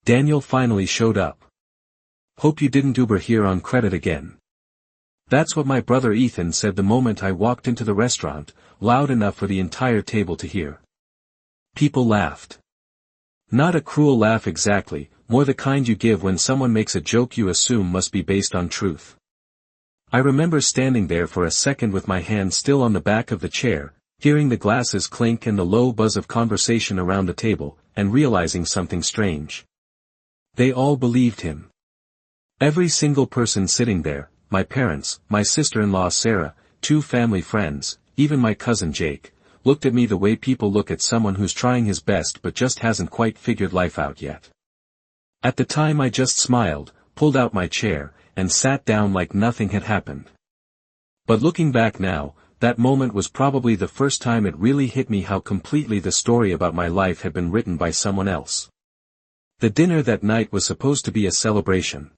Daniel finally showed up. Hope you didn't Uber here on credit again. That's what my brother Ethan said the moment I walked into the restaurant, loud enough for the entire table to hear. People laughed. Not a cruel laugh exactly, more the kind you give when someone makes a joke you assume must be based on truth. I remember standing there for a second with my hand still on the back of the chair, hearing the glasses clink and the low buzz of conversation around the table, and realizing something strange. They all believed him. Every single person sitting there, my parents, my sister-in-law Sarah, 2 family friends, even my cousin Jake, looked at me the way people look at someone who's trying his best but just hasn't quite figured life out yet. At the time I just smiled, pulled out my chair, and sat down like nothing had happened. But looking back now, that moment was probably the first time it really hit me how completely the story about my life had been written by someone else. The dinner that night was supposed to be a celebration.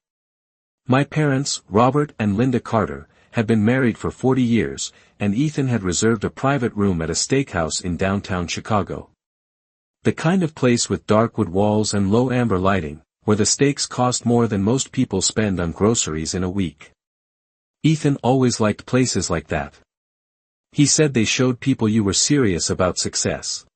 My parents, Robert and Linda Carter, had been married for 40 years, and Ethan had reserved a private room at a steakhouse in downtown Chicago. The kind of place with dark wood walls and low amber lighting, where the steaks cost more than most people spend on groceries in a week. Ethan always liked places like that. He said they showed people you were serious about success.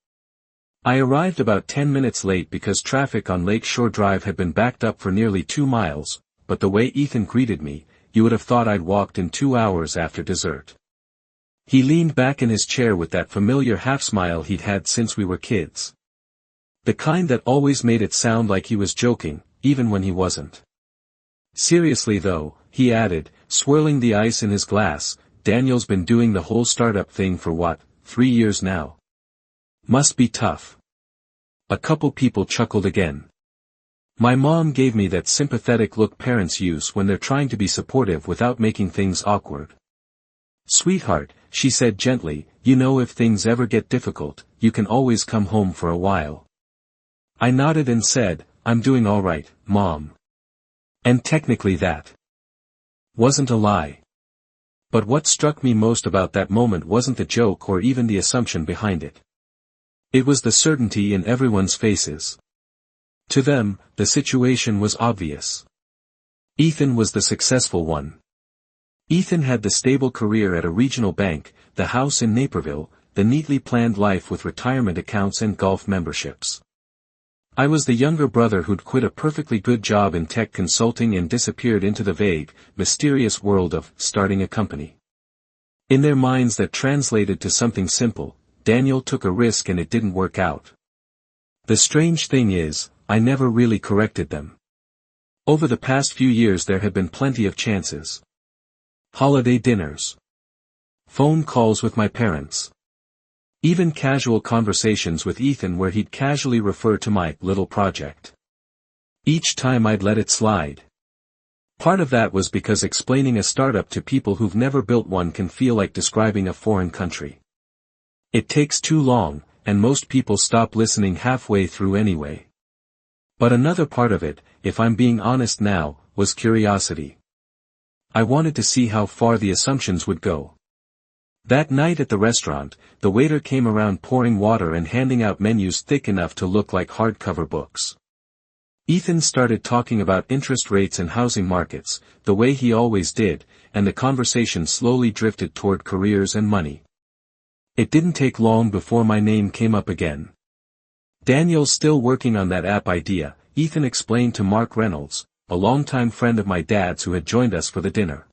I arrived about 10 minutes late because traffic on Lake Shore Drive had been backed up for nearly 2 miles, but the way Ethan greeted me, you would have thought I'd walked in 2 hours after dessert. He leaned back in his chair with that familiar half-smile he'd had since we were kids. The kind that always made it sound like he was joking, even when he wasn't. Seriously though, he added, swirling the ice in his glass, Daniel's been doing the whole startup thing for what, 3 years now? Must be tough. A couple people chuckled again. My mom gave me that sympathetic look parents use when they're trying to be supportive without making things awkward. Sweetheart, she said gently, you know if things ever get difficult, you can always come home for a while. I nodded and said, I'm doing all right, Mom. And technically that wasn't a lie. But what struck me most about that moment wasn't the joke or even the assumption behind it. It was the certainty in everyone's faces. To them, the situation was obvious. Ethan was the successful one. Ethan had the stable career at a regional bank, the house in Naperville, the neatly planned life with retirement accounts and golf memberships. I was the younger brother who'd quit a perfectly good job in tech consulting and disappeared into the vague, mysterious world of starting a company. In their minds that translated to something simple, Daniel took a risk and it didn't work out. The strange thing is, I never really corrected them. Over the past few years there had been plenty of chances. Holiday dinners. Phone calls with my parents. Even casual conversations with Ethan where he'd casually refer to my little project. Each time I'd let it slide. Part of that was because explaining a startup to people who've never built one can feel like describing a foreign country. It takes too long, and most people stop listening halfway through anyway. But another part of it, if I'm being honest now, was curiosity. I wanted to see how far the assumptions would go. That night at the restaurant, the waiter came around pouring water and handing out menus thick enough to look like hardcover books. Ethan started talking about interest rates and housing markets, the way he always did, and the conversation slowly drifted toward careers and money. It didn't take long before my name came up again. Daniel's still working on that app idea, Ethan explained to Mark Reynolds, a longtime friend of my dad's who had joined us for the dinner.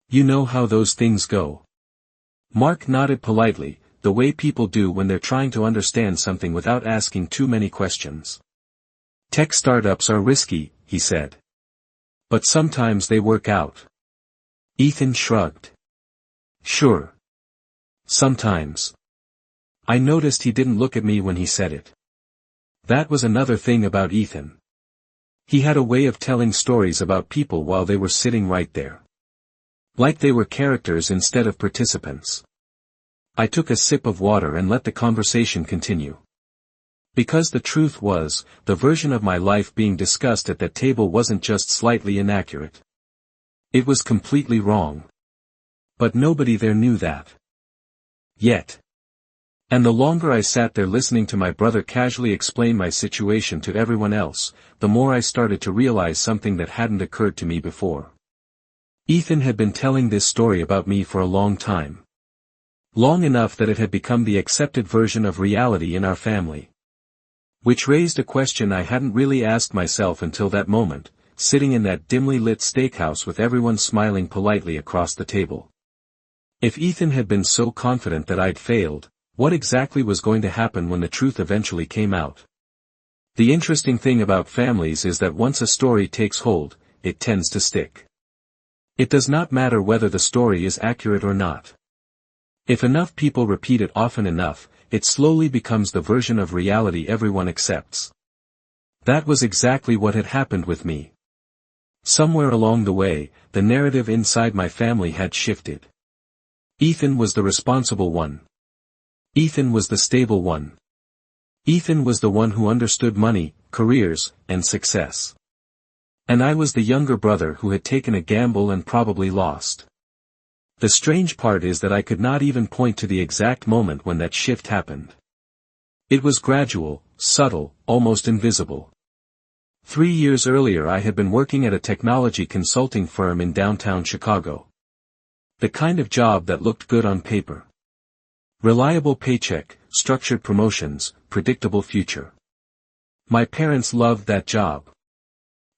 You know how those things go. Mark nodded politely, the way people do when they're trying to understand something without asking too many questions. Tech startups are risky, he said. But sometimes they work out. Ethan shrugged. Sure. Sometimes. I noticed he didn't look at me when he said it. That was another thing about Ethan. He had a way of telling stories about people while they were sitting right there. Like they were characters instead of participants. I took a sip of water and let the conversation continue. Because the truth was, the version of my life being discussed at that table wasn't just slightly inaccurate. It was completely wrong. But nobody there knew that. Yet. And the longer I sat there listening to my brother casually explain my situation to everyone else, the more I started to realize something that hadn't occurred to me before. Ethan had been telling this story about me for a long time. Long enough that it had become the accepted version of reality in our family. Which raised a question I hadn't really asked myself until that moment, sitting in that dimly lit steakhouse with everyone smiling politely across the table. If Ethan had been so confident that I'd failed, what exactly was going to happen when the truth eventually came out? The interesting thing about families is that once a story takes hold, it tends to stick. It does not matter whether the story is accurate or not. If enough people repeat it often enough, it slowly becomes the version of reality everyone accepts. That was exactly what had happened with me. Somewhere along the way, the narrative inside my family had shifted. Ethan was the responsible one. Ethan was the stable one. Ethan was the one who understood money, careers, and success. And I was the younger brother who had taken a gamble and probably lost. The strange part is that I could not even point to the exact moment when that shift happened. It was gradual, subtle, almost invisible. 3 years earlier I had been working at a technology consulting firm in downtown Chicago. The kind of job that looked good on paper. Reliable paycheck, structured promotions, predictable future. My parents loved that job.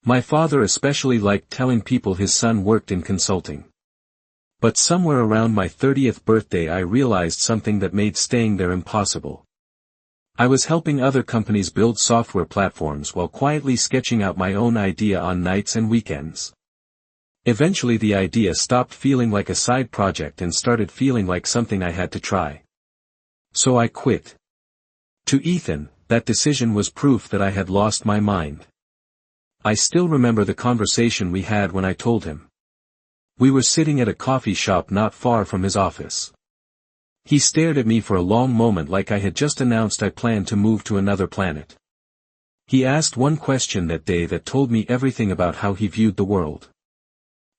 My father especially liked telling people his son worked in consulting. But somewhere around my 30th birthday I realized something that made staying there impossible. I was helping other companies build software platforms while quietly sketching out my own idea on nights and weekends. Eventually the idea stopped feeling like a side project and started feeling like something I had to try. So I quit. To Ethan, that decision was proof that I had lost my mind. I still remember the conversation we had when I told him. We were sitting at a coffee shop not far from his office. He stared at me for a long moment like I had just announced I planned to move to another planet. He asked one question that day that told me everything about how he viewed the world.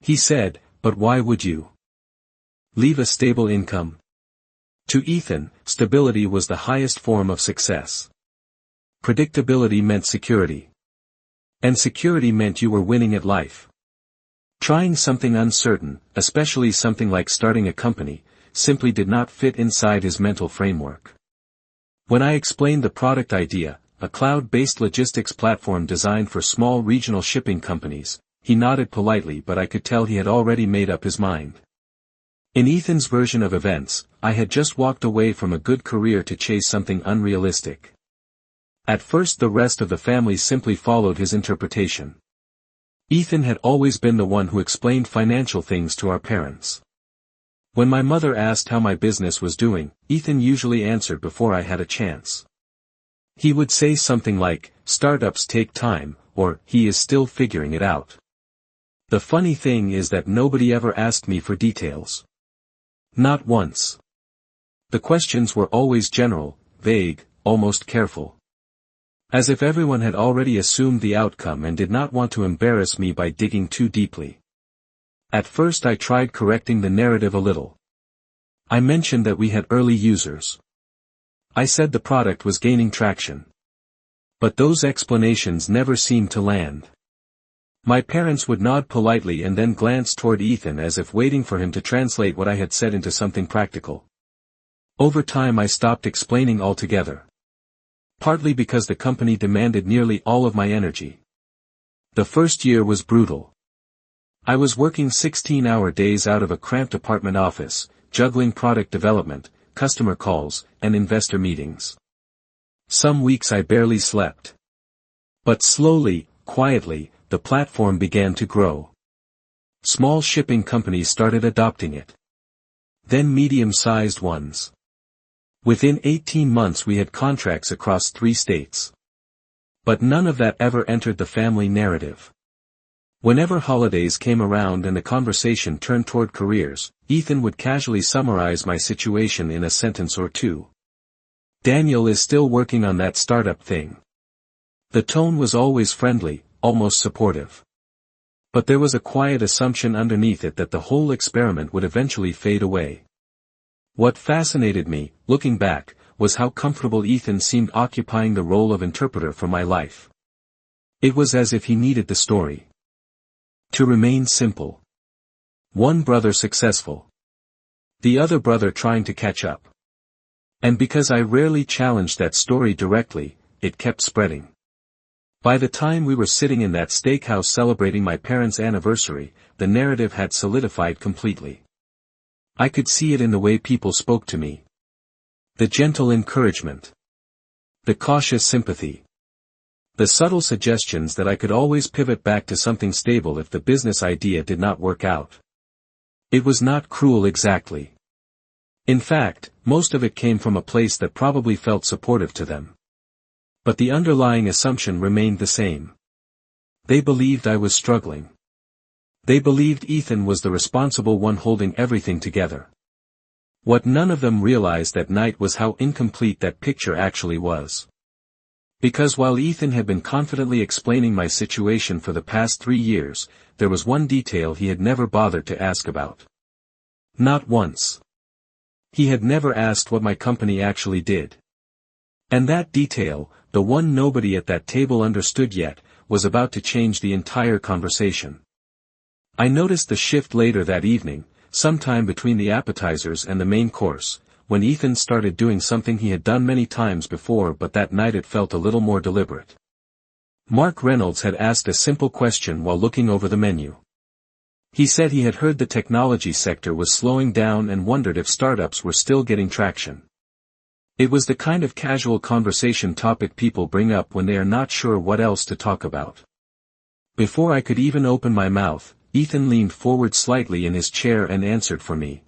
He said, "But why would you leave a stable income?" To Ethan, stability was the highest form of success. Predictability meant security. And security meant you were winning at life. Trying something uncertain, especially something like starting a company, simply did not fit inside his mental framework. When I explained the product idea, a cloud-based logistics platform designed for small regional shipping companies, he nodded politely, but I could tell he had already made up his mind. In Ethan's version of events, I had just walked away from a good career to chase something unrealistic. At first the rest of the family simply followed his interpretation. Ethan had always been the one who explained financial things to our parents. When my mother asked how my business was doing, Ethan usually answered before I had a chance. He would say something like, "Startups take time," or "He is still figuring it out." The funny thing is that nobody ever asked me for details. Not once. The questions were always general, vague, almost careful. As if everyone had already assumed the outcome and did not want to embarrass me by digging too deeply. At first I tried correcting the narrative a little. I mentioned that we had early users. I said the product was gaining traction. But those explanations never seemed to land. My parents would nod politely and then glance toward Ethan as if waiting for him to translate what I had said into something practical. Over time I stopped explaining altogether. Partly because the company demanded nearly all of my energy. The first year was brutal. I was working 16-hour days out of a cramped apartment office, juggling product development, customer calls, and investor meetings. Some weeks I barely slept. But slowly, quietly, the platform began to grow. Small shipping companies started adopting it. Then medium-sized ones. Within 18 months we had contracts across 3 states. But none of that ever entered the family narrative. Whenever holidays came around and the conversation turned toward careers, Ethan would casually summarize my situation in a sentence or two. "Daniel is still working on that startup thing." The tone was always friendly, almost supportive. But there was a quiet assumption underneath it that the whole experiment would eventually fade away. What fascinated me, looking back, was how comfortable Ethan seemed occupying the role of interpreter for my life. It was as if he needed the story to remain simple. One brother successful. The other brother trying to catch up. And because I rarely challenged that story directly, it kept spreading. By the time we were sitting in that steakhouse celebrating my parents' anniversary, the narrative had solidified completely. I could see it in the way people spoke to me. The gentle encouragement. The cautious sympathy. The subtle suggestions that I could always pivot back to something stable if the business idea did not work out. It was not cruel exactly. In fact, most of it came from a place that probably felt supportive to them. But the underlying assumption remained the same. They believed I was struggling. They believed Ethan was the responsible one holding everything together. What none of them realized that night was how incomplete that picture actually was. Because while Ethan had been confidently explaining my situation for the past 3 years, there was one detail he had never bothered to ask about. Not once. He had never asked what my company actually did. And that detail, the one nobody at that table understood yet, was about to change the entire conversation. I noticed the shift later that evening, sometime between the appetizers and the main course, when Ethan started doing something he had done many times before, but that night it felt a little more deliberate. Mark Reynolds had asked a simple question while looking over the menu. He said he had heard the technology sector was slowing down and wondered if startups were still getting traction. It was the kind of casual conversation topic people bring up when they are not sure what else to talk about. Before I could even open my mouth, Ethan leaned forward slightly in his chair and answered for me.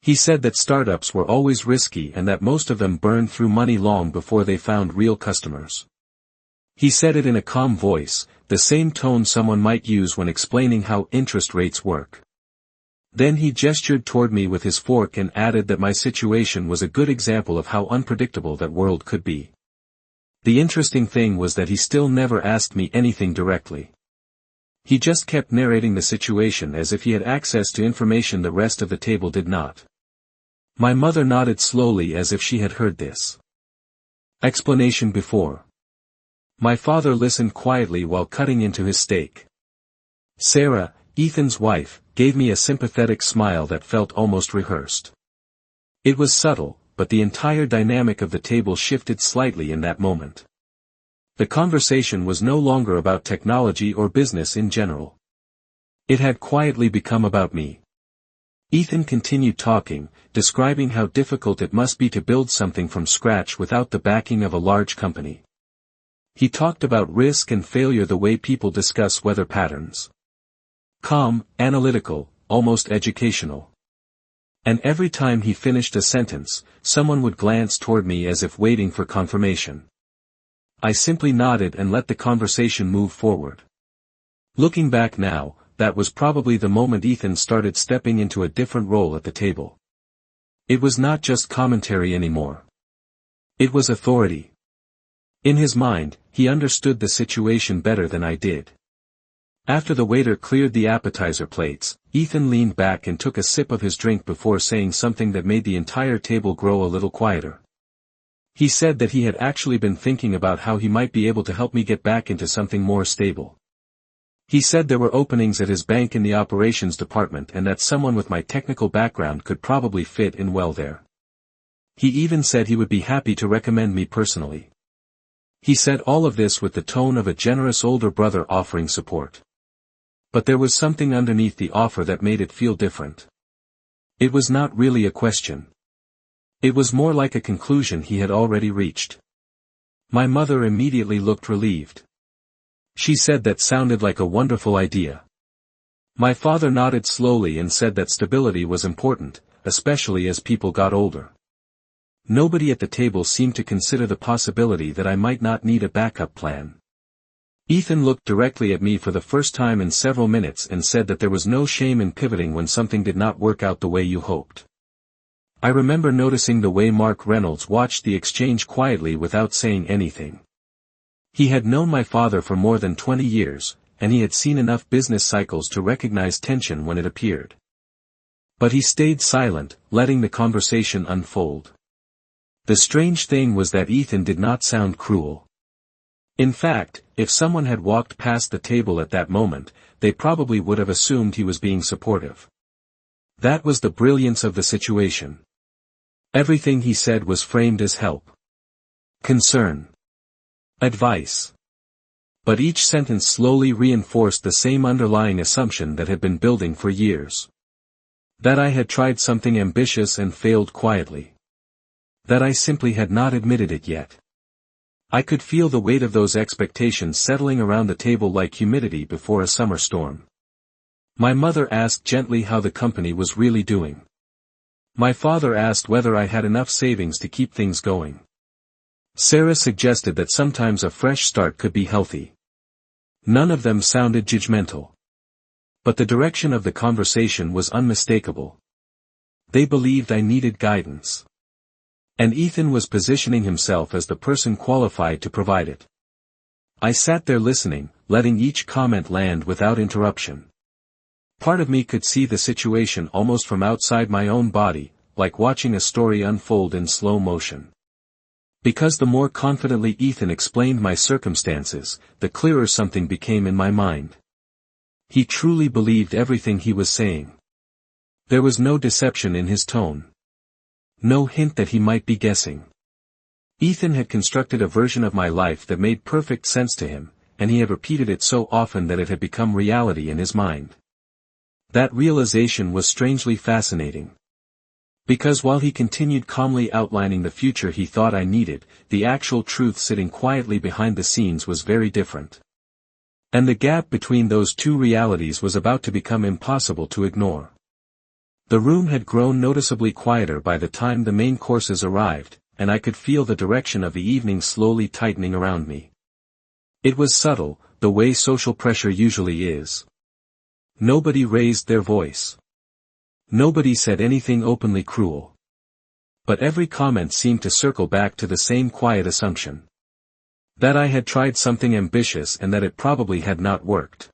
He said that startups were always risky and that most of them burned through money long before they found real customers. He said it in a calm voice, the same tone someone might use when explaining how interest rates work. Then he gestured toward me with his fork and added that my situation was a good example of how unpredictable that world could be. The interesting thing was that he still never asked me anything directly. He just kept narrating the situation as if he had access to information the rest of the table did not. My mother nodded slowly as if she had heard this explanation before. My father listened quietly while cutting into his steak. Sarah, Ethan's wife, gave me a sympathetic smile that felt almost rehearsed. It was subtle, but the entire dynamic of the table shifted slightly in that moment. The conversation was no longer about technology or business in general. It had quietly become about me. Ethan continued talking, describing how difficult it must be to build something from scratch without the backing of a large company. He talked about risk and failure the way people discuss weather patterns. Calm, analytical, almost educational. And every time he finished a sentence, someone would glance toward me as if waiting for confirmation. I simply nodded and let the conversation move forward. Looking back now, that was probably the moment Ethan started stepping into a different role at the table. It was not just commentary anymore. It was authority. In his mind, he understood the situation better than I did. After the waiter cleared the appetizer plates, Ethan leaned back and took a sip of his drink before saying something that made the entire table grow a little quieter. He said that he had actually been thinking about how he might be able to help me get back into something more stable. He said there were openings at his bank in the operations department and that someone with my technical background could probably fit in well there. He even said he would be happy to recommend me personally. He said all of this with the tone of a generous older brother offering support. But there was something underneath the offer that made it feel different. It was not really a question. It was more like a conclusion he had already reached. My mother immediately looked relieved. She said that sounded like a wonderful idea. My father nodded slowly and said that stability was important, especially as people got older. Nobody at the table seemed to consider the possibility that I might not need a backup plan. Ethan looked directly at me for the first time in several minutes and said that there was no shame in pivoting when something did not work out the way you hoped. I remember noticing the way Mark Reynolds watched the exchange quietly without saying anything. He had known my father for more than 20 years, and he had seen enough business cycles to recognize tension when it appeared. But he stayed silent, letting the conversation unfold. The strange thing was that Ethan did not sound cruel. In fact, if someone had walked past the table at that moment, they probably would have assumed he was being supportive. That was the brilliance of the situation. Everything he said was framed as help, concern, advice. But each sentence slowly reinforced the same underlying assumption that had been building for years. That I had tried something ambitious and failed quietly. That I simply had not admitted it yet. I could feel the weight of those expectations settling around the table like humidity before a summer storm. My mother asked gently how the company was really doing. My father asked whether I had enough savings to keep things going. Sarah suggested that sometimes a fresh start could be healthy. None of them sounded judgmental. But the direction of the conversation was unmistakable. They believed I needed guidance. And Ethan was positioning himself as the person qualified to provide it. I sat there listening, letting each comment land without interruption. Part of me could see the situation almost from outside my own body, like watching a story unfold in slow motion. Because the more confidently Ethan explained my circumstances, the clearer something became in my mind. He truly believed everything he was saying. There was no deception in his tone. No hint that he might be guessing. Ethan had constructed a version of my life that made perfect sense to him, and he had repeated it so often that it had become reality in his mind. That realization was strangely fascinating. Because while he continued calmly outlining the future he thought I needed, the actual truth sitting quietly behind the scenes was very different. And the gap between those two realities was about to become impossible to ignore. The room had grown noticeably quieter by the time the main courses arrived, and I could feel the direction of the evening slowly tightening around me. It was subtle, the way social pressure usually is. Nobody raised their voice. Nobody said anything openly cruel. But every comment seemed to circle back to the same quiet assumption. That I had tried something ambitious and that it probably had not worked.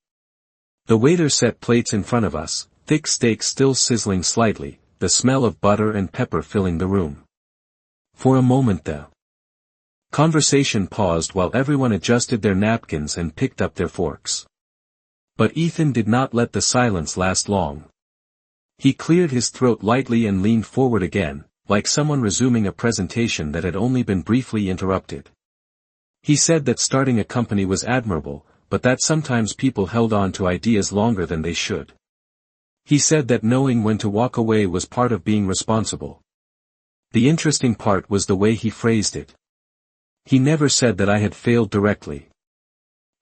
The waiter set plates in front of us, thick steak still sizzling slightly, the smell of butter and pepper filling the room. For a moment the conversation paused while everyone adjusted their napkins and picked up their forks. But Ethan did not let the silence last long. He cleared his throat lightly and leaned forward again, like someone resuming a presentation that had only been briefly interrupted. He said that starting a company was admirable, but that sometimes people held on to ideas longer than they should. He said that knowing when to walk away was part of being responsible. The interesting part was the way he phrased it. He never said that I had failed directly.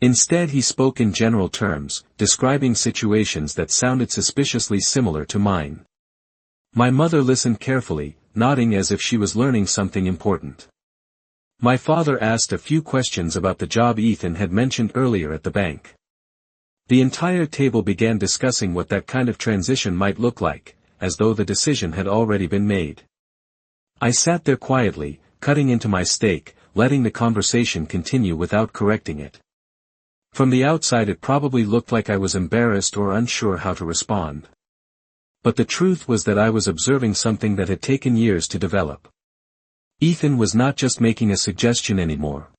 Instead he spoke in general terms, describing situations that sounded suspiciously similar to mine. My mother listened carefully, nodding as if she was learning something important. My father asked a few questions about the job Ethan had mentioned earlier at the bank. The entire table began discussing what that kind of transition might look like, as though the decision had already been made. I sat there quietly, cutting into my steak, letting the conversation continue without correcting it. From the outside it probably looked like I was embarrassed or unsure how to respond. But the truth was that I was observing something that had taken years to develop. Ethan was not just making a suggestion anymore.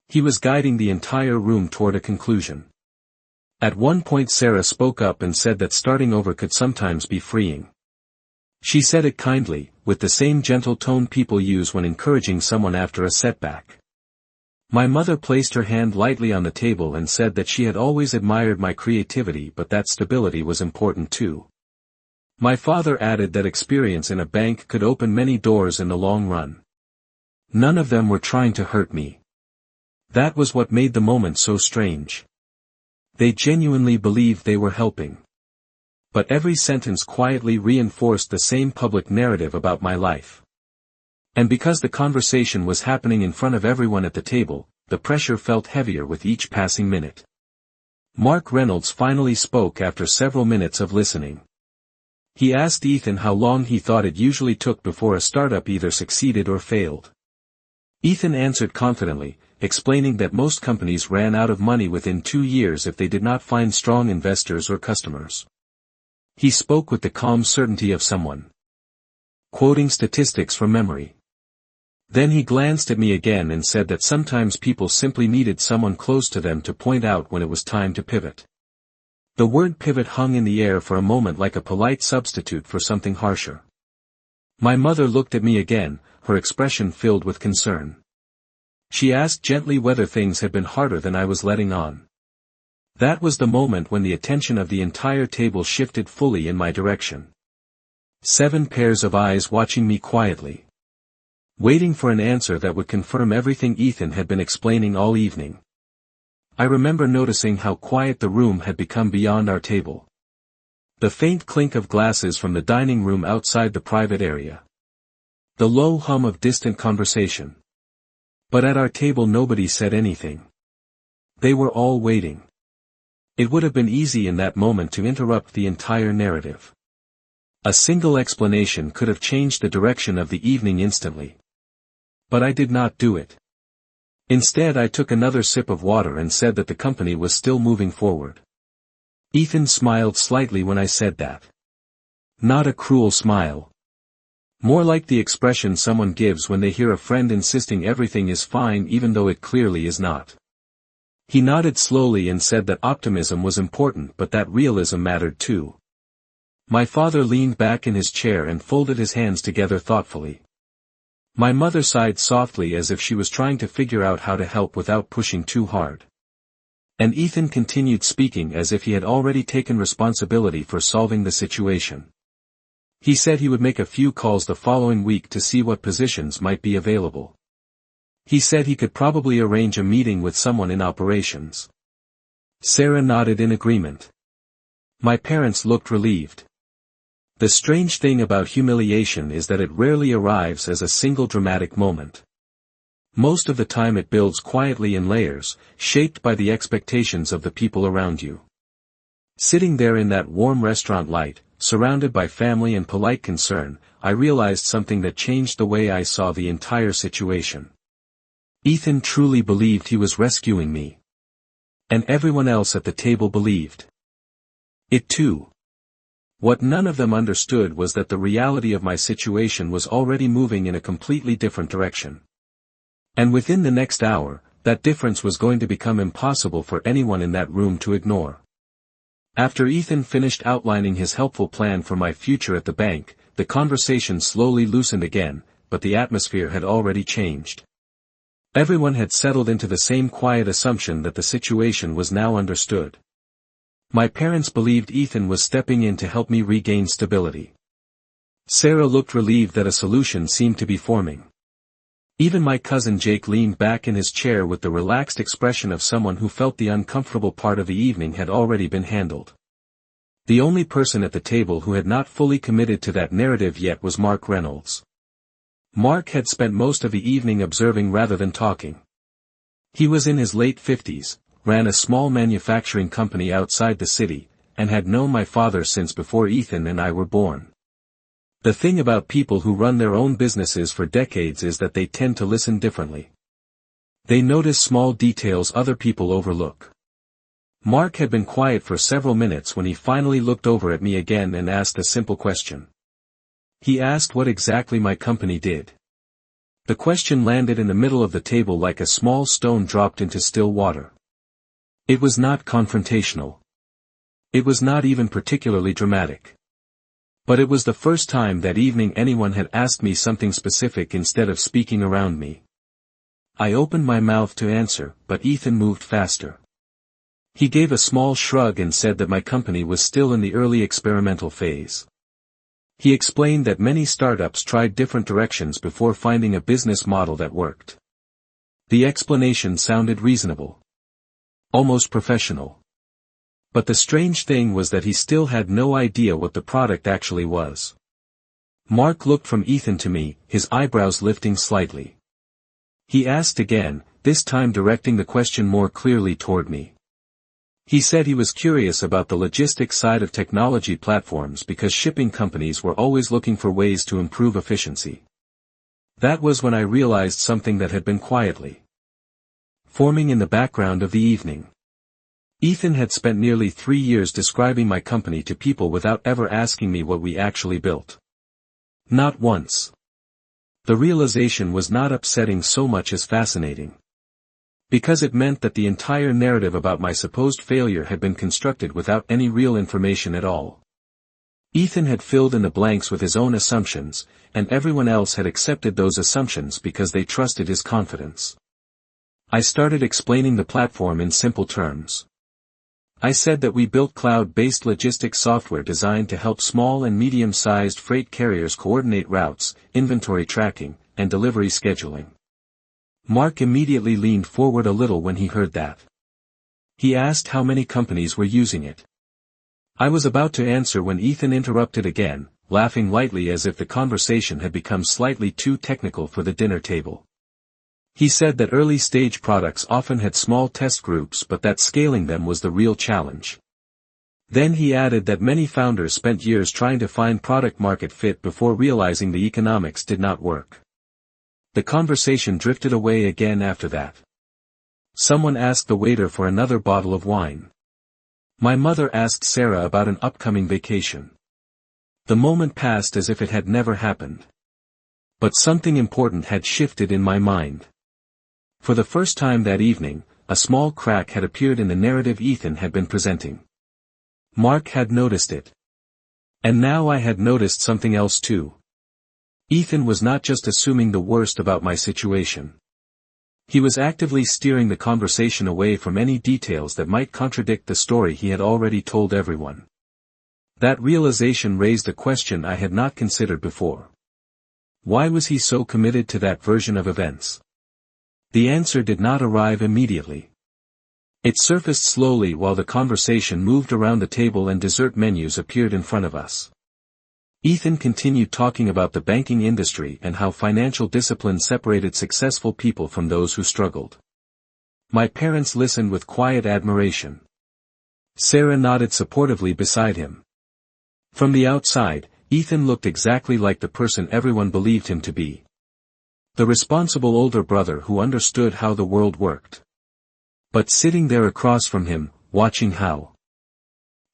He was guiding the entire room toward a conclusion. At one point Sarah spoke up and said that starting over could sometimes be freeing. She said it kindly, with the same gentle tone people use when encouraging someone after a setback. My mother placed her hand lightly on the table and said that she had always admired my creativity but that stability was important too. My father added that experience in a bank could open many doors in the long run. None of them were trying to hurt me. That was what made the moment so strange. They genuinely believed they were helping. But every sentence quietly reinforced the same public narrative about my life. And because the conversation was happening in front of everyone at the table, the pressure felt heavier with each passing minute. Mark Reynolds finally spoke after several minutes of listening. He asked Ethan how long he thought it usually took before a startup either succeeded or failed. Ethan answered confidently, explaining that most companies ran out of money within 2 years if they did not find strong investors or customers. He spoke with the calm certainty of someone quoting statistics from memory. Then he glanced at me again and said that sometimes people simply needed someone close to them to point out when it was time to pivot. The word pivot hung in the air for a moment like a polite substitute for something harsher. My mother looked at me again, her expression filled with concern. She asked gently whether things had been harder than I was letting on. That was the moment when the attention of the entire table shifted fully in my direction. 7 pairs of eyes watching me quietly, waiting for an answer that would confirm everything Ethan had been explaining all evening. I remember noticing how quiet the room had become beyond our table. The faint clink of glasses from the dining room outside the private area. The low hum of distant conversation. But at our table nobody said anything. They were all waiting. It would have been easy in that moment to interrupt the entire narrative. A single explanation could have changed the direction of the evening instantly. But I did not do it. Instead, I took another sip of water and said that the company was still moving forward. Ethan smiled slightly when I said that. Not a cruel smile. More like the expression someone gives when they hear a friend insisting everything is fine even though it clearly is not. He nodded slowly and said that optimism was important but that realism mattered too. My father leaned back in his chair and folded his hands together thoughtfully. My mother sighed softly as if she was trying to figure out how to help without pushing too hard. And Ethan continued speaking as if he had already taken responsibility for solving the situation. He said he would make a few calls the following week to see what positions might be available. He said he could probably arrange a meeting with someone in operations. Sarah nodded in agreement. My parents looked relieved. The strange thing about humiliation is that it rarely arrives as a single dramatic moment. Most of the time it builds quietly in layers, shaped by the expectations of the people around you. Sitting there in that warm restaurant light, surrounded by family and polite concern, I realized something that changed the way I saw the entire situation. Ethan truly believed he was rescuing me. And everyone else at the table believed it too. What none of them understood was that the reality of my situation was already moving in a completely different direction. And within the next hour, that difference was going to become impossible for anyone in that room to ignore. After Ethan finished outlining his helpful plan for my future at the bank, the conversation slowly loosened again, but the atmosphere had already changed. Everyone had settled into the same quiet assumption that the situation was now understood. My parents believed Ethan was stepping in to help me regain stability. Sarah looked relieved that a solution seemed to be forming. Even my cousin Jake leaned back in his chair with the relaxed expression of someone who felt the uncomfortable part of the evening had already been handled. The only person at the table who had not fully committed to that narrative yet was Mark Reynolds. Mark had spent most of the evening observing rather than talking. He was in his late 50s, ran a small manufacturing company outside the city, and had known my father since before Ethan and I were born. The thing about people who run their own businesses for decades is that they tend to listen differently. They notice small details other people overlook. Mark had been quiet for several minutes when he finally looked over at me again and asked a simple question. He asked what exactly my company did. The question landed in the middle of the table like a small stone dropped into still water. It was not confrontational. It was not even particularly dramatic. But it was the first time that evening anyone had asked me something specific instead of speaking around me. I opened my mouth to answer, but Ethan moved faster. He gave a small shrug and said that my company was still in the early experimental phase. He explained that many startups tried different directions before finding a business model that worked. The explanation sounded reasonable. Almost professional. But the strange thing was that he still had no idea what the product actually was. Mark looked from Ethan to me, his eyebrows lifting slightly. He asked again, this time directing the question more clearly toward me. He said he was curious about the logistics side of technology platforms because shipping companies were always looking for ways to improve efficiency. That was when I realized something that had been quietly forming in the background of the evening. Ethan had spent nearly 3 years describing my company to people without ever asking me what we actually built. Not once. The realization was not upsetting so much as fascinating. Because it meant that the entire narrative about my supposed failure had been constructed without any real information at all. Ethan had filled in the blanks with his own assumptions, and everyone else had accepted those assumptions because they trusted his confidence. I started explaining the platform in simple terms. I said that we built cloud-based logistics software designed to help small and medium-sized freight carriers coordinate routes, inventory tracking, and delivery scheduling. Mark immediately leaned forward a little when he heard that. He asked how many companies were using it. I was about to answer when Ethan interrupted again, laughing lightly as if the conversation had become slightly too technical for the dinner table. He said that early-stage products often had small test groups but that scaling them was the real challenge. Then he added that many founders spent years trying to find product-market fit before realizing the economics did not work. The conversation drifted away again after that. Someone asked the waiter for another bottle of wine. My mother asked Sarah about an upcoming vacation. The moment passed as if it had never happened. But something important had shifted in my mind. For the first time that evening, a small crack had appeared in the narrative Ethan had been presenting. Mark had noticed it. And now I had noticed something else too. Ethan was not just assuming the worst about my situation. He was actively steering the conversation away from any details that might contradict the story he had already told everyone. That realization raised a question I had not considered before. Why was he so committed to that version of events? The answer did not arrive immediately. It surfaced slowly while the conversation moved around the table and dessert menus appeared in front of us. Ethan continued talking about the banking industry and how financial discipline separated successful people from those who struggled. My parents listened with quiet admiration. Sarah nodded supportively beside him. From the outside, Ethan looked exactly like the person everyone believed him to be. The responsible older brother who understood how the world worked. But sitting there across from him, watching how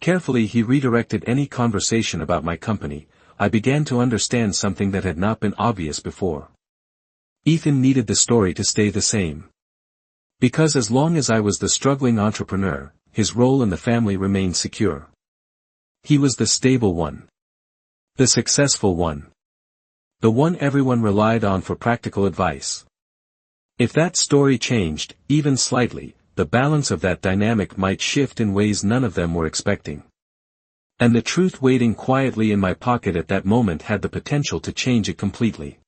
carefully he redirected any conversation about my company, I began to understand something that had not been obvious before. Ethan needed the story to stay the same. Because as long as I was the struggling entrepreneur, his role in the family remained secure. He was the stable one. The successful one. The one everyone relied on for practical advice. If that story changed, even slightly, the balance of that dynamic might shift in ways none of them were expecting. And the truth waiting quietly in my pocket at that moment had the potential to change it completely.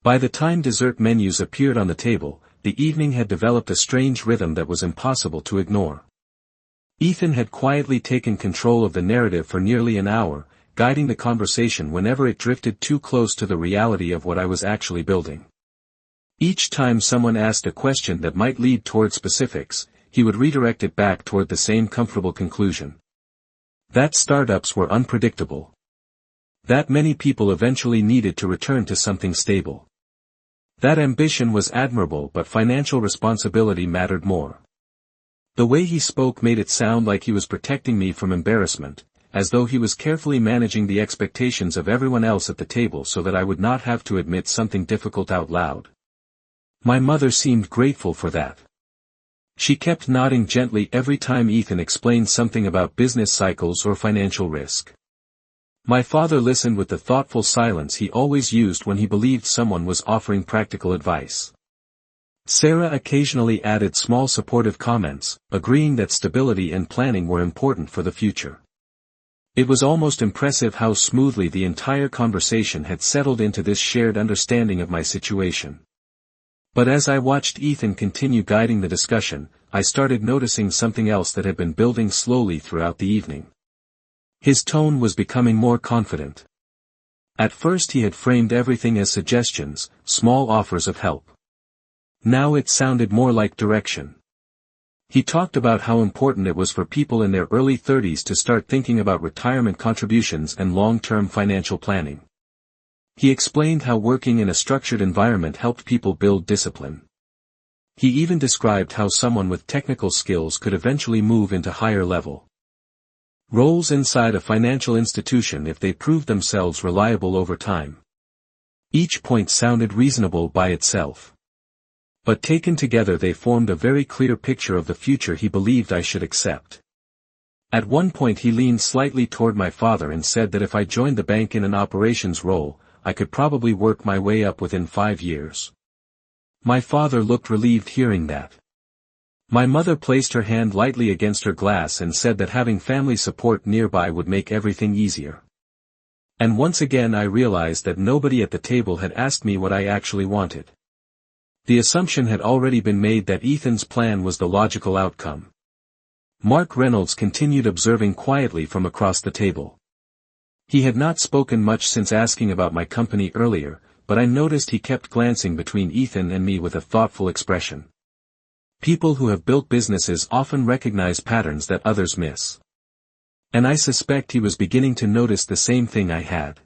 By the time dessert menus appeared on the table, the evening had developed a strange rhythm that was impossible to ignore. Ethan had quietly taken control of the narrative for nearly an hour, guiding the conversation whenever it drifted too close to the reality of what I was actually building. Each time someone asked a question that might lead toward specifics, he would redirect it back toward the same comfortable conclusion. That startups were unpredictable. That many people eventually needed to return to something stable. That ambition was admirable but financial responsibility mattered more. The way he spoke made it sound like he was protecting me from embarrassment, as though he was carefully managing the expectations of everyone else at the table so that I would not have to admit something difficult out loud. My mother seemed grateful for that. She kept nodding gently every time Ethan explained something about business cycles or financial risk. My father listened with the thoughtful silence he always used when he believed someone was offering practical advice. Sarah occasionally added small supportive comments, agreeing that stability and planning were important for the future. It was almost impressive how smoothly the entire conversation had settled into this shared understanding of my situation. But as I watched Ethan continue guiding the discussion, I started noticing something else that had been building slowly throughout the evening. His tone was becoming more confident. At first he had framed everything as suggestions, small offers of help. Now it sounded more like direction. He talked about how important it was for people in their early 30s to start thinking about retirement contributions and long-term financial planning. He explained how working in a structured environment helped people build discipline. He even described how someone with technical skills could eventually move into higher-level roles inside a financial institution if they proved themselves reliable over time. Each point sounded reasonable by itself. But taken together they formed a very clear picture of the future he believed I should accept. At one point he leaned slightly toward my father and said that if I joined the bank in an operations role, I could probably work my way up within 5 years. My father looked relieved hearing that. My mother placed her hand lightly against her glass and said that having family support nearby would make everything easier. And once again I realized that nobody at the table had asked me what I actually wanted. The assumption had already been made that Ethan's plan was the logical outcome. Mark Reynolds continued observing quietly from across the table. He had not spoken much since asking about my company earlier, but I noticed he kept glancing between Ethan and me with a thoughtful expression. People who have built businesses often recognize patterns that others miss. And I suspect he was beginning to notice the same thing I had.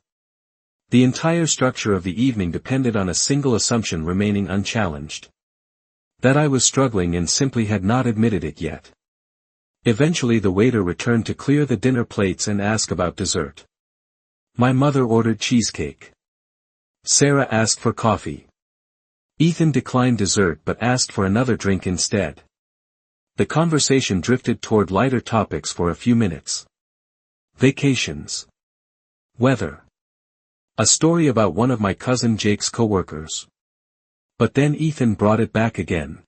The entire structure of the evening depended on a single assumption remaining unchallenged. That I was struggling and simply had not admitted it yet. Eventually the waiter returned to clear the dinner plates and ask about dessert. My mother ordered cheesecake. Sarah asked for coffee. Ethan declined dessert but asked for another drink instead. The conversation drifted toward lighter topics for a few minutes. Vacations. Weather. A story about one of my cousin Jake's coworkers. But then Ethan brought it back again.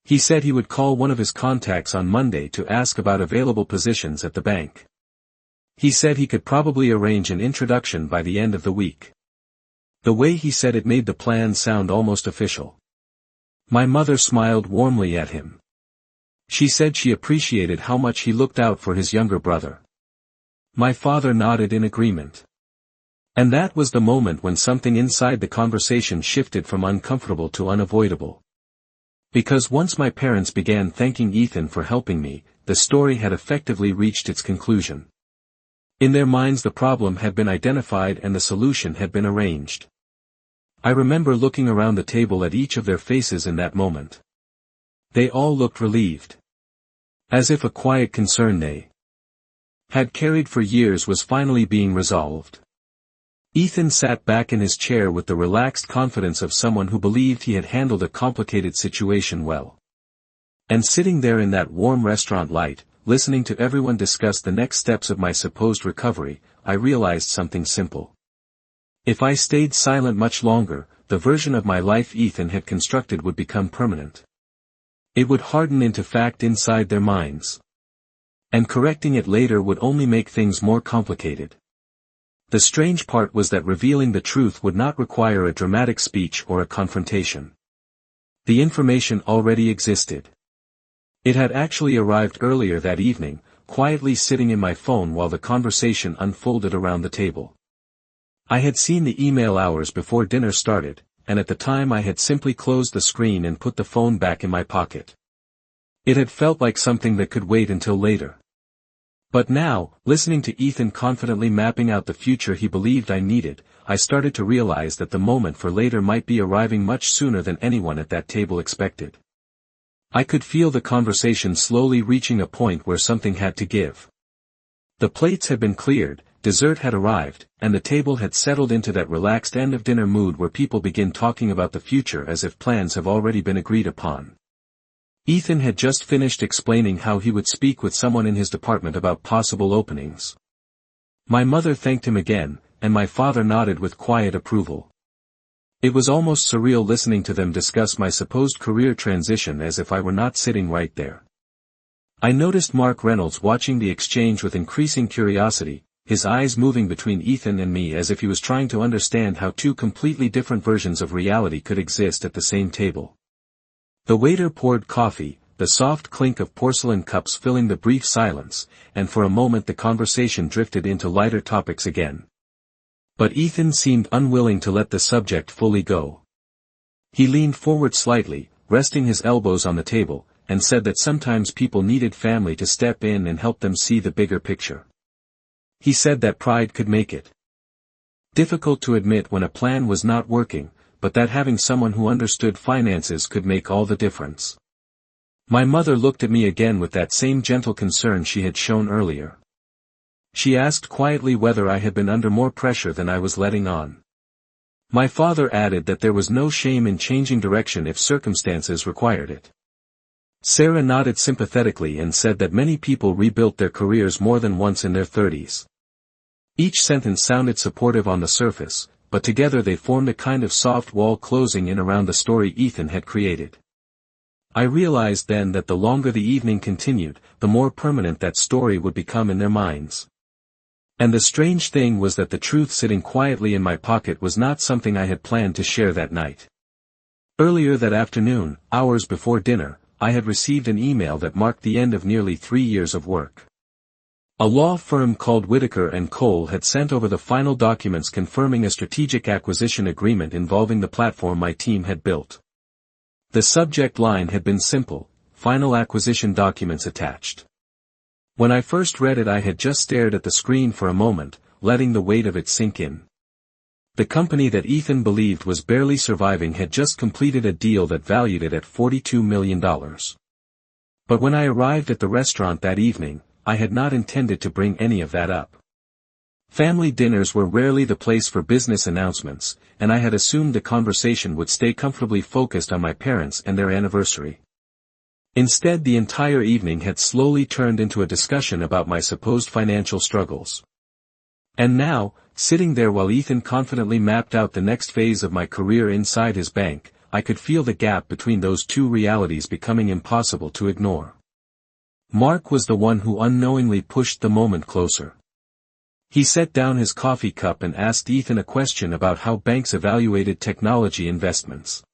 He said he would call one of his contacts on Monday to ask about available positions at the bank. He said he could probably arrange an introduction by the end of the week. The way he said it made the plan sound almost official. My mother smiled warmly at him. She said she appreciated how much he looked out for his younger brother. My father nodded in agreement. And that was the moment when something inside the conversation shifted from uncomfortable to unavoidable. Because once my parents began thanking Ethan for helping me, the story had effectively reached its conclusion. In their minds the problem had been identified and the solution had been arranged. I remember looking around the table at each of their faces in that moment. They all looked relieved. As if a quiet concern they had carried for years was finally being resolved. Ethan sat back in his chair with the relaxed confidence of someone who believed he had handled a complicated situation well. And sitting there in that warm restaurant light, listening to everyone discuss the next steps of my supposed recovery, I realized something simple. If I stayed silent much longer, the version of my life Ethan had constructed would become permanent. It would harden into fact inside their minds. And correcting it later would only make things more complicated. The strange part was that revealing the truth would not require a dramatic speech or a confrontation. The information already existed. It had actually arrived earlier that evening, quietly sitting in my phone while the conversation unfolded around the table. I had seen the email hours before dinner started, and at the time I had simply closed the screen and put the phone back in my pocket. It had felt like something that could wait until later. But now, listening to Ethan confidently mapping out the future he believed I needed, I started to realize that the moment for later might be arriving much sooner than anyone at that table expected. I could feel the conversation slowly reaching a point where something had to give. The plates had been cleared, dessert had arrived, and the table had settled into that relaxed end-of-dinner mood where people begin talking about the future as if plans have already been agreed upon. Ethan had just finished explaining how he would speak with someone in his department about possible openings. My mother thanked him again, and my father nodded with quiet approval. It was almost surreal listening to them discuss my supposed career transition as if I were not sitting right there. I noticed Mark Reynolds watching the exchange with increasing curiosity, his eyes moving between Ethan and me as if he was trying to understand how two completely different versions of reality could exist at the same table. The waiter poured coffee, the soft clink of porcelain cups filling the brief silence, and for a moment the conversation drifted into lighter topics again. But Ethan seemed unwilling to let the subject fully go. He leaned forward slightly, resting his elbows on the table, and said that sometimes people needed family to step in and help them see the bigger picture. He said that pride could make it difficult to admit when a plan was not working, but that having someone who understood finances could make all the difference. My mother looked at me again with that same gentle concern she had shown earlier. She asked quietly whether I had been under more pressure than I was letting on. My father added that there was no shame in changing direction if circumstances required it. Sarah nodded sympathetically and said that many people rebuilt their careers more than once in their 30s. Each sentence sounded supportive on the surface, but together they formed a kind of soft wall closing in around the story Ethan had created. I realized then that the longer the evening continued, the more permanent that story would become in their minds. And the strange thing was that the truth sitting quietly in my pocket was not something I had planned to share that night. Earlier that afternoon, hours before dinner, I had received an email that marked the end of nearly 3 years of work. A law firm called Whittaker & Cole had sent over the final documents confirming a strategic acquisition agreement involving the platform my team had built. The subject line had been simple: final acquisition documents attached. When I first read it, I had just stared at the screen for a moment, letting the weight of it sink in. The company that Ethan believed was barely surviving had just completed a deal that valued it at $42 million. But when I arrived at the restaurant that evening, I had not intended to bring any of that up. Family dinners were rarely the place for business announcements, and I had assumed the conversation would stay comfortably focused on my parents and their anniversary. Instead, the entire evening had slowly turned into a discussion about my supposed financial struggles. And now, sitting there while Ethan confidently mapped out the next phase of my career inside his bank, I could feel the gap between those two realities becoming impossible to ignore. Mark was the one who unknowingly pushed the moment closer. He set down his coffee cup and asked Ethan a question about how banks evaluated technology investments.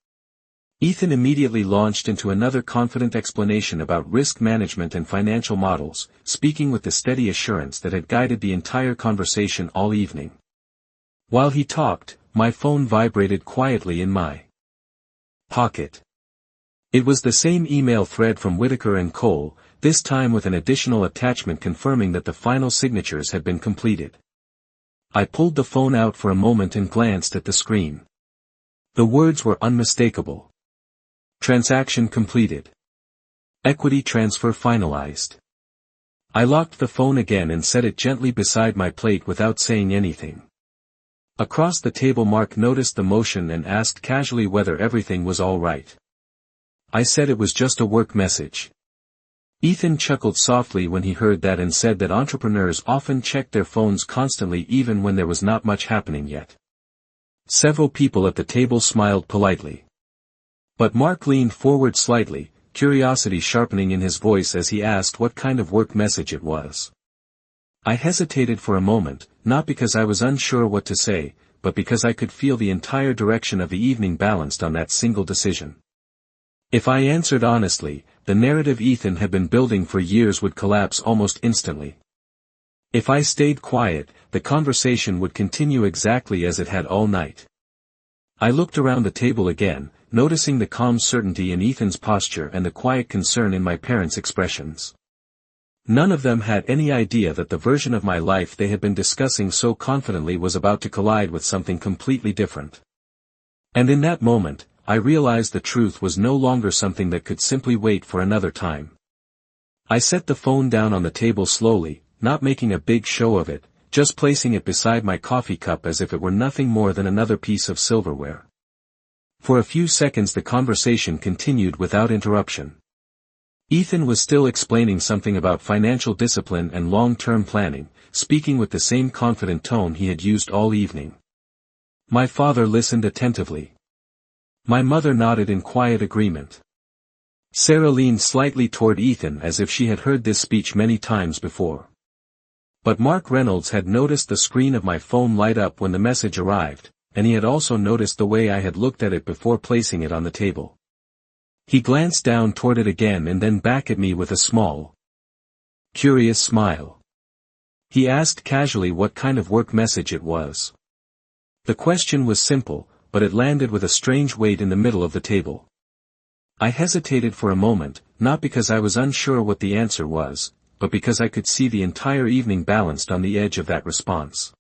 Ethan immediately launched into another confident explanation about risk management and financial models, speaking with the steady assurance that had guided the entire conversation all evening. While he talked, my phone vibrated quietly in my pocket. It was the same email thread from Whittaker & Cole, this time with an additional attachment confirming that the final signatures had been completed. I pulled the phone out for a moment and glanced at the screen. The words were unmistakable. Transaction completed. Equity transfer finalized. I locked the phone again and set it gently beside my plate without saying anything. Across the table, Mark noticed the motion and asked casually whether everything was all right. I said it was just a work message. Ethan chuckled softly when he heard that and said that entrepreneurs often checked their phones constantly even when there was not much happening yet. Several people at the table smiled politely. But Mark leaned forward slightly, curiosity sharpening in his voice as he asked what kind of work message it was. I hesitated for a moment, not because I was unsure what to say, but because I could feel the entire direction of the evening balanced on that single decision. If I answered honestly, the narrative Ethan had been building for years would collapse almost instantly. If I stayed quiet, the conversation would continue exactly as it had all night. I looked around the table again, noticing the calm certainty in Ethan's posture and the quiet concern in my parents' expressions. None of them had any idea that the version of my life they had been discussing so confidently was about to collide with something completely different. And in that moment, I realized the truth was no longer something that could simply wait for another time. I set the phone down on the table slowly, not making a big show of it, just placing it beside my coffee cup as if it were nothing more than another piece of silverware. For a few seconds the conversation continued without interruption. Ethan was still explaining something about financial discipline and long-term planning, speaking with the same confident tone he had used all evening. My father listened attentively. My mother nodded in quiet agreement. Sarah leaned slightly toward Ethan as if she had heard this speech many times before. But Mark Reynolds had noticed the screen of my phone light up when the message arrived, and he had also noticed the way I had looked at it before placing it on the table. He glanced down toward it again and then back at me with a small, curious smile. He asked casually what kind of work message it was. The question was simple, but it landed with a strange weight in the middle of the table. I hesitated for a moment, not because I was unsure what the answer was, but because I could see the entire evening balanced on the edge of that response.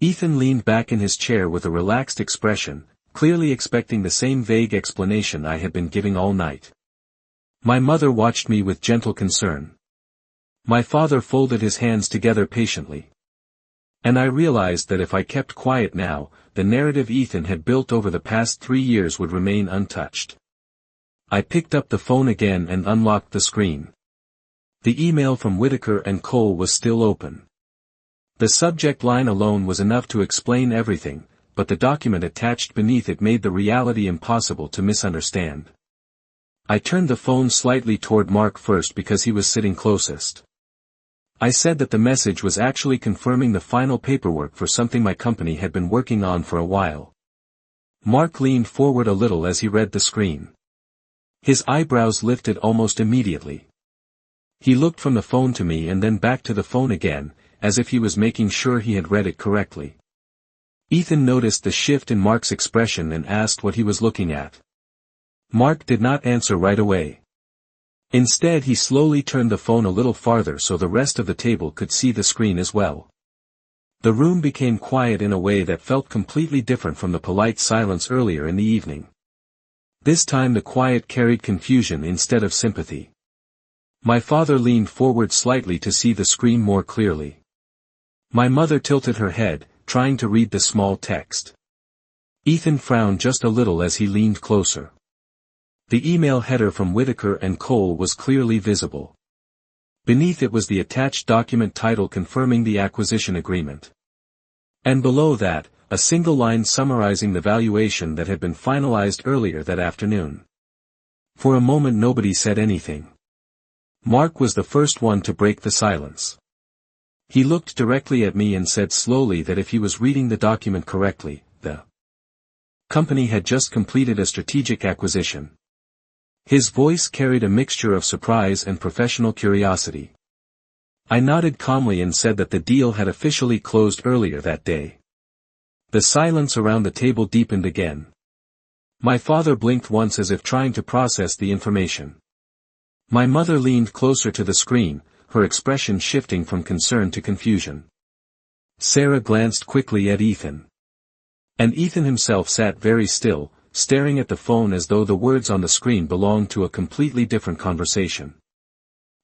Ethan leaned back in his chair with a relaxed expression, clearly expecting the same vague explanation I had been giving all night. My mother watched me with gentle concern. My father folded his hands together patiently. And I realized that if I kept quiet now, the narrative Ethan had built over the past 3 years would remain untouched. I picked up the phone again and unlocked the screen. The email from Whitaker and Cole was still open. The subject line alone was enough to explain everything, but the document attached beneath it made the reality impossible to misunderstand. I turned the phone slightly toward Mark first because he was sitting closest. I said that the message was actually confirming the final paperwork for something my company had been working on for a while. Mark leaned forward a little as he read the screen. His eyebrows lifted almost immediately. He looked from the phone to me and then back to the phone again, as if he was making sure he had read it correctly. Ethan noticed the shift in Mark's expression and asked what he was looking at. Mark did not answer right away. Instead he slowly turned the phone a little farther so the rest of the table could see the screen as well. The room became quiet in a way that felt completely different from the polite silence earlier in the evening. This time the quiet carried confusion instead of sympathy. My father leaned forward slightly to see the screen more clearly. My mother tilted her head, trying to read the small text. Ethan frowned just a little as he leaned closer. The email header from Whitaker and Cole was clearly visible. Beneath it was the attached document title confirming the acquisition agreement. And below that, a single line summarizing the valuation that had been finalized earlier that afternoon. For a moment nobody said anything. Mark was the first one to break the silence. He looked directly at me and said slowly that if he was reading the document correctly, the company had just completed a strategic acquisition. His voice carried a mixture of surprise and professional curiosity. I nodded calmly and said that the deal had officially closed earlier that day. The silence around the table deepened again. My father blinked once as if trying to process the information. My mother leaned closer to the screen, her expression shifting from concern to confusion. Sarah glanced quickly at Ethan. And Ethan himself sat very still, staring at the phone as though the words on the screen belonged to a completely different conversation.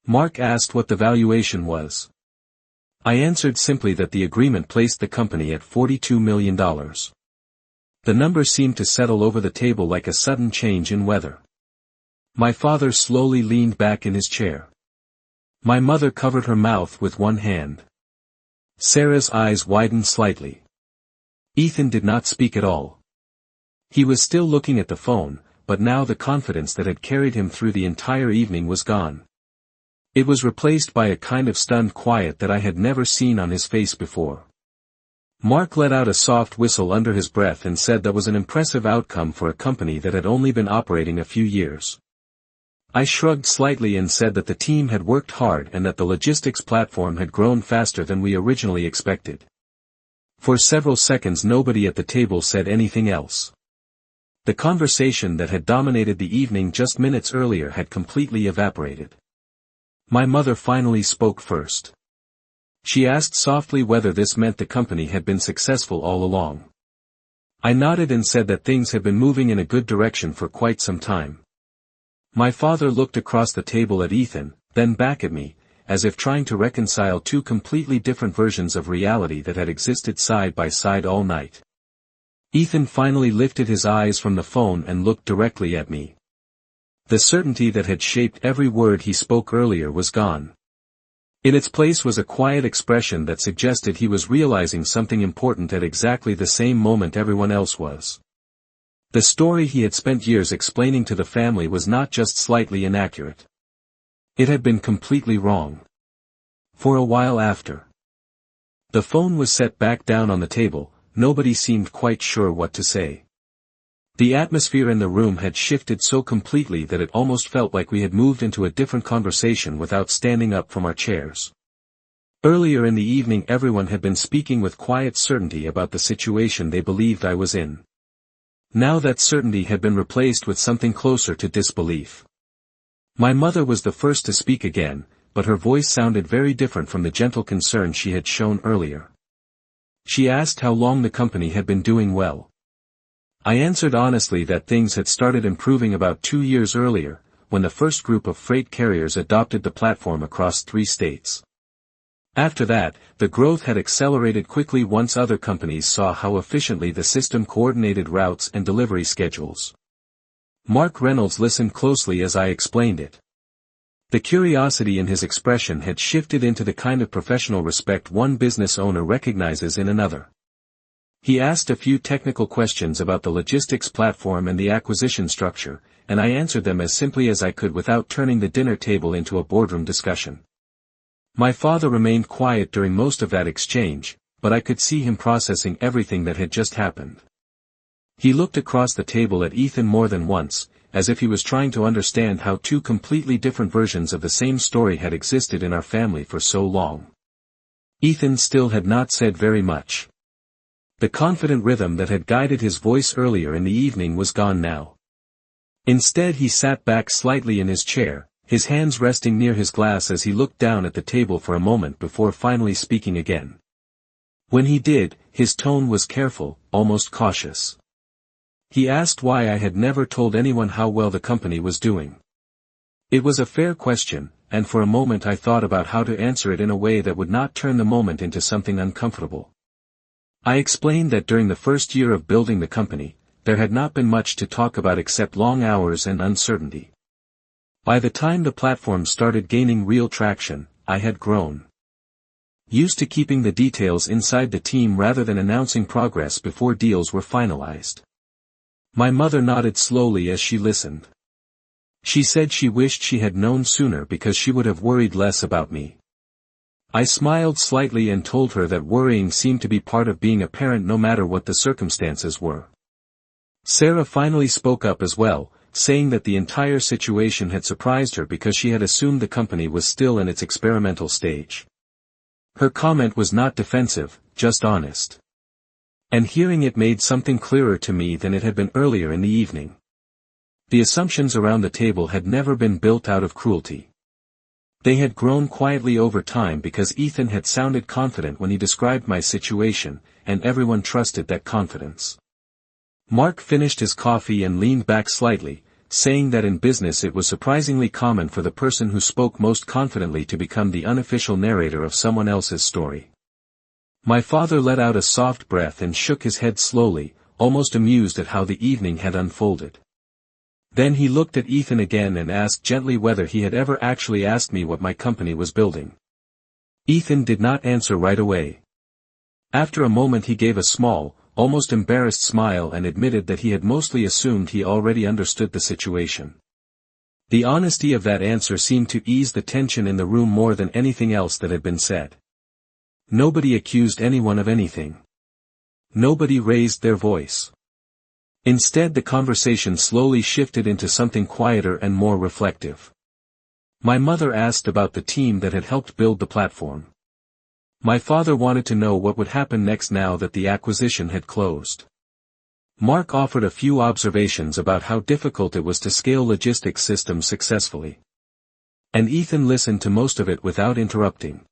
Mark asked what the valuation was. I answered simply that the agreement placed the company at $42 million. The number seemed to settle over the table like a sudden change in weather. My father slowly leaned back in his chair. My mother covered her mouth with one hand. Sarah's eyes widened slightly. Ethan did not speak at all. He was still looking at the phone, but now the confidence that had carried him through the entire evening was gone. It was replaced by a kind of stunned quiet that I had never seen on his face before. Mark let out a soft whistle under his breath and said that was an impressive outcome for a company that had only been operating a few years. I shrugged slightly and said that the team had worked hard and that the logistics platform had grown faster than we originally expected. For several seconds nobody at the table said anything else. The conversation that had dominated the evening just minutes earlier had completely evaporated. My mother finally spoke first. She asked softly whether this meant the company had been successful all along. I nodded and said that things had been moving in a good direction for quite some time. My father looked across the table at Ethan, then back at me, as if trying to reconcile two completely different versions of reality that had existed side by side all night. Ethan finally lifted his eyes from the phone and looked directly at me. The certainty that had shaped every word he spoke earlier was gone. In its place was a quiet expression that suggested he was realizing something important at exactly the same moment everyone else was. The story he had spent years explaining to the family was not just slightly inaccurate. It had been completely wrong. For a while after the phone was set back down on the table, nobody seemed quite sure what to say. The atmosphere in the room had shifted so completely that it almost felt like we had moved into a different conversation without standing up from our chairs. Earlier in the evening everyone had been speaking with quiet certainty about the situation they believed I was in. Now that certainty had been replaced with something closer to disbelief. My mother was the first to speak again, but her voice sounded very different from the gentle concern she had shown earlier. She asked how long the company had been doing well. I answered honestly that things had started improving about 2 years earlier, when the first group of freight carriers adopted the platform across 3 states. After that, the growth had accelerated quickly once other companies saw how efficiently the system coordinated routes and delivery schedules. Mark Reynolds listened closely as I explained it. The curiosity in his expression had shifted into the kind of professional respect one business owner recognizes in another. He asked a few technical questions about the logistics platform and the acquisition structure, and I answered them as simply as I could without turning the dinner table into a boardroom discussion. My father remained quiet during most of that exchange, but I could see him processing everything that had just happened. He looked across the table at Ethan more than once, as if he was trying to understand how two completely different versions of the same story had existed in our family for so long. Ethan still had not said very much. The confident rhythm that had guided his voice earlier in the evening was gone now. Instead he sat back slightly in his chair, his hands resting near his glass as he looked down at the table for a moment before finally speaking again. When he did, his tone was careful, almost cautious. He asked why I had never told anyone how well the company was doing. It was a fair question, and for a moment I thought about how to answer it in a way that would not turn the moment into something uncomfortable. I explained that during the first year of building the company, there had not been much to talk about except long hours and uncertainty. By the time the platform started gaining real traction, I had grown used to keeping the details inside the team rather than announcing progress before deals were finalized. My mother nodded slowly as she listened. She said she wished she had known sooner because she would have worried less about me. I smiled slightly and told her that worrying seemed to be part of being a parent no matter what the circumstances were. Sarah finally spoke up as well, saying that the entire situation had surprised her because she had assumed the company was still in its experimental stage. Her comment was not defensive, just honest. And hearing it made something clearer to me than it had been earlier in the evening. The assumptions around the table had never been built out of cruelty. They had grown quietly over time because Ethan had sounded confident when he described my situation, and everyone trusted that confidence. Mark finished his coffee and leaned back slightly, saying that in business it was surprisingly common for the person who spoke most confidently to become the unofficial narrator of someone else's story. My father let out a soft breath and shook his head slowly, almost amused at how the evening had unfolded. Then he looked at Ethan again and asked gently whether he had ever actually asked me what my company was building. Ethan did not answer right away. After a moment he gave a small, almost embarrassed smile and admitted that he had mostly assumed he already understood the situation. The honesty of that answer seemed to ease the tension in the room more than anything else that had been said. Nobody accused anyone of anything. Nobody raised their voice. Instead the conversation slowly shifted into something quieter and more reflective. My mother asked about the team that had helped build the platform. My father wanted to know what would happen next now that the acquisition had closed. Mark offered a few observations about how difficult it was to scale logistics systems successfully. And Ethan listened to most of it without interrupting.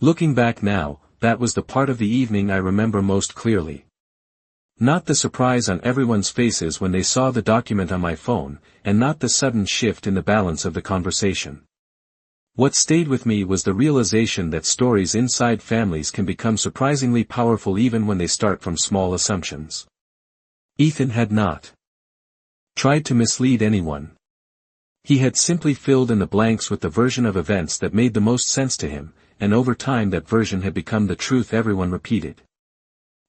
Looking back now, that was the part of the evening I remember most clearly. Not the surprise on everyone's faces when they saw the document on my phone, and not the sudden shift in the balance of the conversation. What stayed with me was the realization that stories inside families can become surprisingly powerful even when they start from small assumptions. Ethan had not tried to mislead anyone. He had simply filled in the blanks with the version of events that made the most sense to him, and over time that version had become the truth everyone repeated.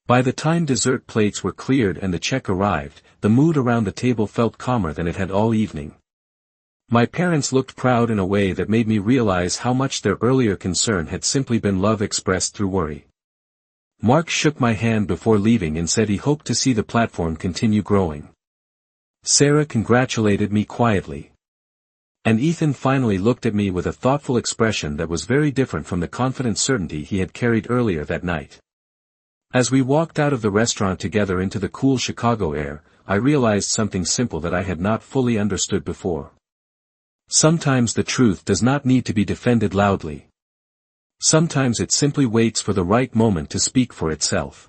By the time dessert plates were cleared and the check arrived, the mood around the table felt calmer than it had all evening. My parents looked proud in a way that made me realize how much their earlier concern had simply been love expressed through worry. Mark shook my hand before leaving and said he hoped to see the platform continue growing. Sarah congratulated me quietly. And Ethan finally looked at me with a thoughtful expression that was very different from the confident certainty he had carried earlier that night. As we walked out of the restaurant together into the cool Chicago air, I realized something simple that I had not fully understood before. Sometimes the truth does not need to be defended loudly. Sometimes it simply waits for the right moment to speak for itself.